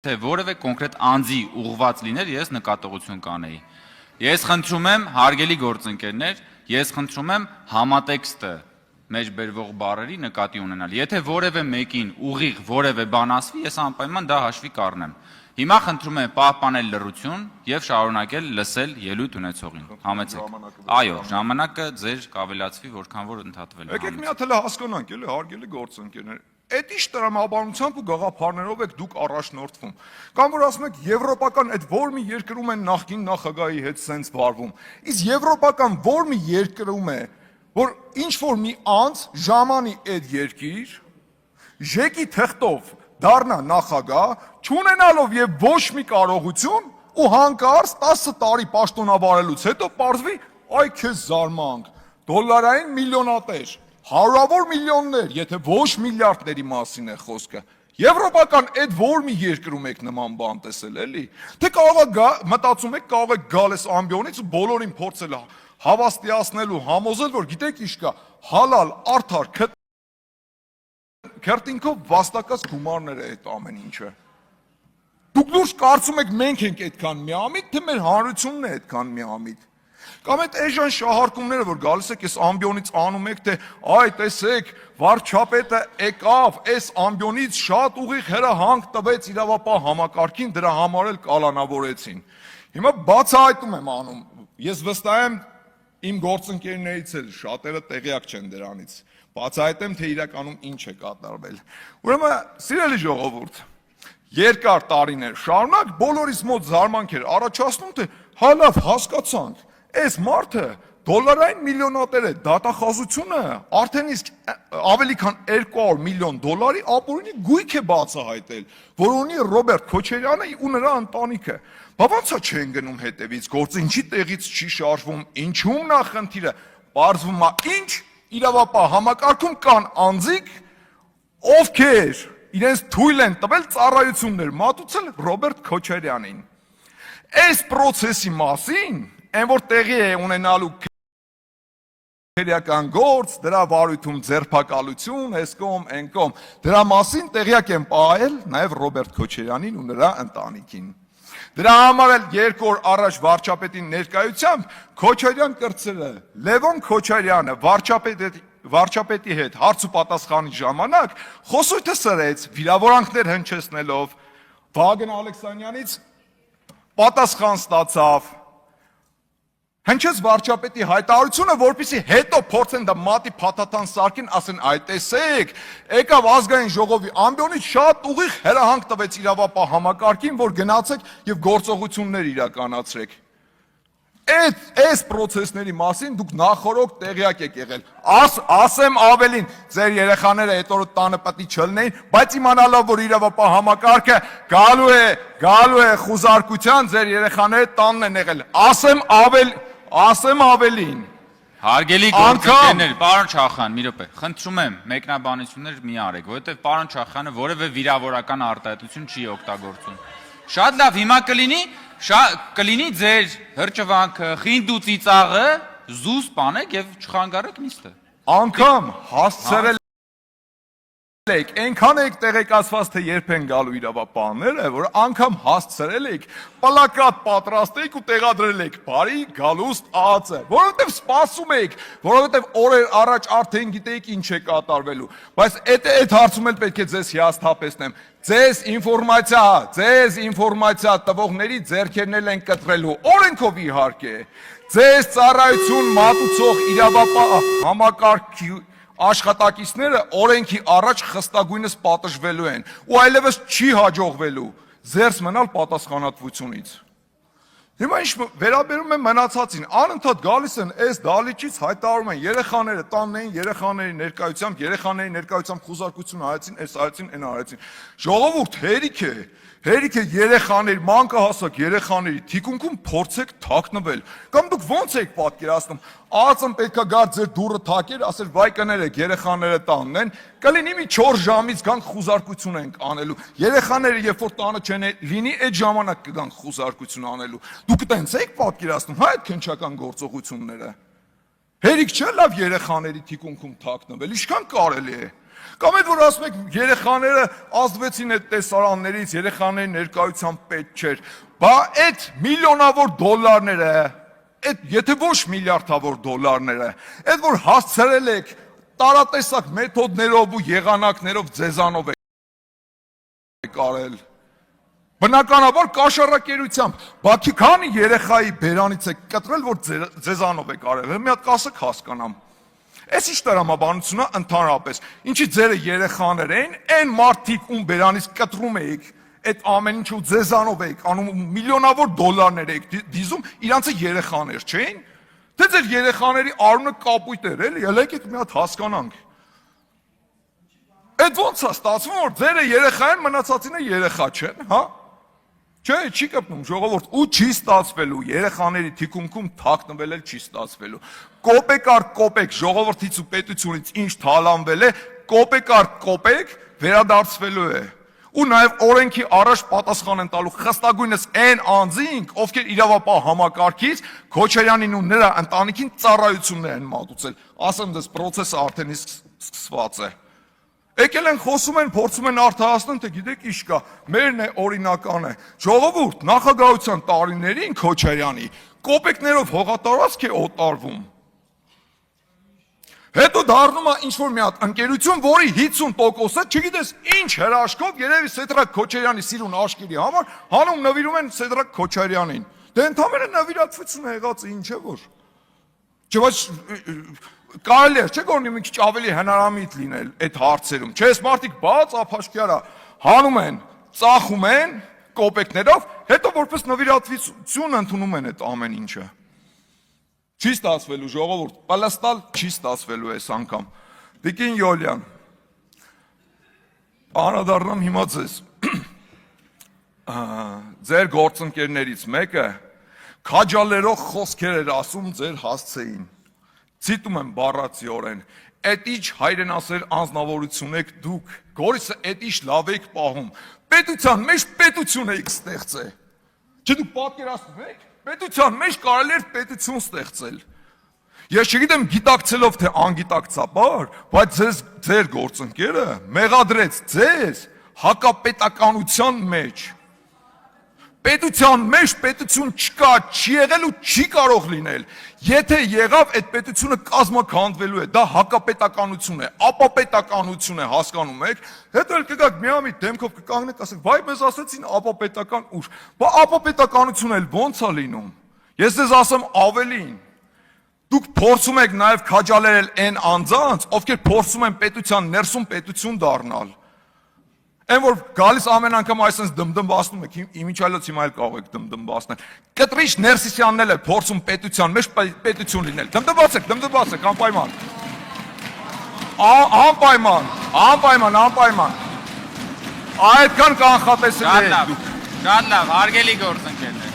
թե որևէ կոնկրետ անձի ուղղված լիներ, ես նկատողություն կանեի։ Ես խնդրում եմ, հարգելի գործընկերներ, ես խնդրում եմ համատեքստը մեջ բերվող բառերի նկատի ունենալ։ Եթե որևէ մեկին ուղիղ որևէ բան ասվի, ես անպայման դա հաշվի կառնեմ։ Հիմա խնդրում եմ պահպանել լռություն եւ շարունակել լսել ելույթ ունեցողին։ Համեցեք։ Այո, ժամանակը ձեր կավելացվի, որքան որ ընդհատվել է։ Եկեք մի հատ հələ հասկանանք, էլի հարգելի գործընկերներ։ Այդ ինչ տրամաբանությամբ ու գաղափարներով եք դուք առաջնորդվում։ Կամ որ ասում եք եվրոպական այդ որ մի երկրում են նախկին նախագահի հետ սենց վարվում։ Իսկ եվրոպական որ մի երկրում է, որ ինչ որ մի անձ ժամանի այդ երկիր, ժեկի թղթով դառնա նախագահ, չունենալով եւ ոչ մի կարողություն ու հանկարծ 10 տարի պաշտոնավարելուց հետո պարզվի, այ քեզ զարմանք, դոլարային միլիոնատեր, հարյուրավոր միլիոններ, եթե ոչ միլիարդների մասին է խոսքը։ Եվրոպական այդ որ մի երկրում եք նման բան տեսել, էլի։ Թե կարող է մտածում եք, կարող եք գալ այս ամբիոնից ու բոլորին փորձել հավաստիացնել ու համոզել, որ գիտեք ինչ կա, հալալ, արդար, քերտինքով վաստակած գումարներ է այդ ամեն ինչը։ Դուք լուրջ կարծում եք մենք ենք այդքան միամիտ, թե մեր հանրությունն է այդքան միամիտ։ Կամ այդ էժան շահարկումները, որ գալիս եք այս ամբիոնից անում եք, թե այ տեսեք, վարչապետը եկավ, այս ամբիոնից շատ ուղիղ հրահանգ տվեց իրավապահ համակարգին, դրա համար էլ կալանավորեցին։ Հիմա բացահայտում եմ անում, ես վստահ եմ իմ գործընկերներից էլ շատերը տեղյակ չեն դրանից, բացահայտեմ, թե իրականում ինչ է կատարվել։ Ուրեմն, սիրելի ժողովուրդ, երկար տարիներ շարունակ բոլորիս մոտ զարմանք էր առաջացնում, թե հա լավ հասկացանք, այս մարդը դոլարային միլիոնատեր է, դատախազությունը արդեն իսկ ավելի քան 200 միլիոն դոլարի ապօրինի գույք է բացահայտել, որ ունի Ռոբերտ Քոչարյանը ու նրա ընտանիքը։ Բա ոնց է չեն գնում հետևից, գործը ինչի տեղից չի շարժվում, ինչու՞մն է խնդիրը, պարզվում է ինչ, իրավապահ համակարգում կան անձիկ, ովքեր իրենց թույլ են տվել ծառայություններ մատուցել Ռոբերտ Քոչարյանին։ Այս process-ի մասին, այն որ տեղի է ունենալու քրեական գործ, դրա վարույթում ձերբակալություն, այս կողմ, այն կողմ, դրա մասին տեղյակ են պահել նաև Ռոբերտ Քոչարյանին ու նրա ընտանիքին։ Դրա համար էլ 2 օր առաջ վարչապետի ներկայությամբ Քոչարյան կրծերը Լևոն Քոչարյանը վարչապետի հետ հարց ու պատասխանի ժամանակ խոսույթը սրեց վիրավորանքներ հնչեցնելով, Վագն Ալեքսանյանից պատասխան ստացավ, հնչեց վարչապետի հայտարարությունը, որպեսզի հետո փորձեն դա մատի փաթաթան սարքին, ասեն այ տեսեք, եկավ ազգային ժողովի ամբիոնից շատ ուղիղ հրահանգ տվեց իրավապահ համակարգին, որ գնացեք եւ գործողություններ իրականացրեք։ Այս process-ների մասին դուք նախորոք տեղյակ եք եղել։ Ասեմ ավելին, ձեր երեխաները այդ օրը տանը պետք է չլինեին, բայց իմանալով, որ իրավապահ համակարգը գալու է խուզարկության, ձեր երեխաները տանն են եղել։ Ասեմ ավելին։ Հարգելի գործընկերներ, պարոն Չախյան, մի րոպե, խնդրում եմ մեկնաբանություններ մի արեք, որովհետև պարոն Չախյանը որևէ վիրավորական արտահայտություն չի օգտագործում։ Շատ լավ, հիմա կլինի ձեր հրճվանքը, խինդ ու ծիծաղը, զուս պանեք եւ չխանգարեք նիստը։ Անգամ հասցրել եք, այնքան եք տեղեկացված, թե երբ են գալու իրավապահները, որ անգամ հասցրել եք, պլակատ պատրաստեք ու տեղադրել եք բարի գալուստ ԱԱԾ, որովհետև սպասում եք, որովհետև օրեր առաջ արդեն գիտեիք ինչ է կատարվելու, բայց այդ հարցում էլ պետք է ձեզ հիասթափեցնեմ, ձեզ ինֆորմացիա տվողների ձեռքերն են կտրելու, օրենքով իհարկե, ձեզ ծառայություն մատուցող իրավապահ համակարգի աշխատակիցները օրենքի առաջ խստագույնս պատժվելու են ու այլևս չի հաջողվելու զերծ մնալ պատասխանատվությունից։ Հիմա ինչ վերաբերում է մնացածին, անընդհատ գալիս են այս դալիճից հայտարարում են երեխաները տանն էին, երեխաների ներկայությամբ խուզարկություն արեցին, այս արեցին, այն արեցին։ Ժողովուրդ, հերիք է երեխաների, մանկահասակ երեխաների թիկունքում փորձեք թաքնվել։ Կամ դուք ո՞նց եք պատկերացնում, ԱԱԾ-ն պետքա գար ձեր դուռը թակեր, ասեր վայ կներեք, երեխաները տանն են, կլինի մի 4 ժամից գանք խուզարկություն ենք անելու։ Երեխաները երբ որ տանը չեն լինի, այդ ժամանակ կգանք խուզարկություն անելու։ Դուք տենց եք պատկերացնում, հա այդ քննչական գործողությունները։ Հերիք չէ լավ երեխաների թիկունքում թաքնվել, ինչքան կարելի է։ Կամ այդ որ ասում եք երեխաները ազդվեցին այդ տեսարաններից, երեխաների ներկայությամբ պետք չէր, բա այդ միլիոնավոր դոլարները, այդ եթե ոչ միլիարդավոր դոլարները, այդ որ հասցրել եք տարատեսակ մեթոդներով ու եղանակներով ձեզանով եք արել, բնականաբար կաշառակերությամբ, բակի քանի երեխայի բերանից եք կտրել, որ ձեզանով եք արել, մի հատ կասեք հասկանամ։ Այս ինչ տրամաբանությունն է ընդհանրապես, ինչի ձերը երեխաներ էին, այն մարդիկ ում բերանից կտրում էիք, այդ ամեն ինչ ու ձեզանով էիք անում, միլիոնավոր դոլարներ էիք դիզում, իրանցը երեխաներ չէին, թե ձեր երեխաների արունը կապույտ էր, էլի, ելեք մի հատ հասկանանք։ Այդ ոնց է ստացվում, որ ձերը երեխային մնացածինը երեխա չեն, հա։ Չէ, չի կպնում ժողովուրդ, ու չի ստացվելու, երեխաների թիկունքում թաքնվել էլ չի ստացվելու։ Կոպեկ առ կոպեկ ժողովրդից ու պետությունից ինչ թալանվել է, կոպեկ առ կոպեկ վերադարձվելու է։ Ու նաև օրենքի առաջ պատասխան են տալու խստագույնս այն անձինք, ովքեր իրավապահ համակարգից Քոչարյանին ու նրա ընտանիքին ծառայություններ են մատուցել։ Ասեմ դες process-ը արդեն իսկ սկսված է։ Եկել են խոսում են, փորձում են արդարացնել, թե գիտեք ինչ կա, մերն է օրինական է։ Ժողովուրդ, նախագահության տարիներին Քոչարյանի կոպեկներով հողատարածք է օտարվում։ Հետո դառնում է ինչ-որ մի հատ ընկերություն, որի 50%-ը, չգիտես ինչ հրաշքով, երևի Սեդրակ Քոչարյանի սիրուն աշկերի համար հանում նվիրում են Սեդրակ Քոչարյանին։ Դե ընդհանրապես նվիրատվություն է եղած ինչ է որ։ Չէ՞ ոչ կարելի է, չէ՞ գոնի մի քիչ ավելի հնարամիտ լինել այդ հարցերում։ Չէ՞, այս մարդիկ բաց ափաշկյարա հանում են, ծախում են կոպեկներով, հետո որպես նվիրատվություն ընդունում են այդ ամեն ինչը։ Չի ստացվելու ժողովուրդ, պլստալ չի ստացվելու այս անգամ։ Տիկին Յոլյան, անդրադառնամ հիմա ձեզ։ Ձեր գործընկերներից մեկը քաջալերող խոսքեր էր ասում ձեր հասցեին։ Ցիտում եմ բառացիորեն, «Էդ ինչ հայրենասեր անձնավորություն եք դուք, Գորիսը էդ ինչ լավ եք պահում, պետության մեջ պետություն եք ստեղծել»։ Չէ՞ դուք պատկերացնում եք, պետության մեջ կարելի էր պետություն ստեղծել։ Ես չգիտեմ գիտակցելով թե անգիտակցաբար, բայց ձեր գործընկերը մեղադրեց ձեզ հակապետականության մեջ։ Պետության մեջ պետություն չկա, չի եղել ու չի կարող լինել։ Եթե եղավ, այդ պետությունը կազմաքանդվելու է, դա հակապետականություն է, ապապետականություն է, հասկանում եք։ Հետո էլ կգաք միամիտ դեմքով կկանգնեք, ասեք, վայ, մեզ ասեցին ապապետական ուժ։ Բա ապապետականություն էլ ո՞նց է լինում։ Ես ձեզ ասեմ ավելին։ Դուք փորձում եք նաև քաջալերել այն անձանց, ովքեր փորձում են պետության ներսում պետություն դառնալ։ Այն որ գալիս ամեն անգամ այսպես դմդմբացնում եք, իմիջայլոց հիմա էլ կարող եք դմդմբացնել։ Կտրիչ Ներսիսյանն էլ է փորձում պետության մեջ պետություն լինել։ Դմդմբացեք, անպայման։ Անպայման։ Այդքան կանխատեսելի եք դուք։ Շատ լավ, հարգելի գործընկերներ։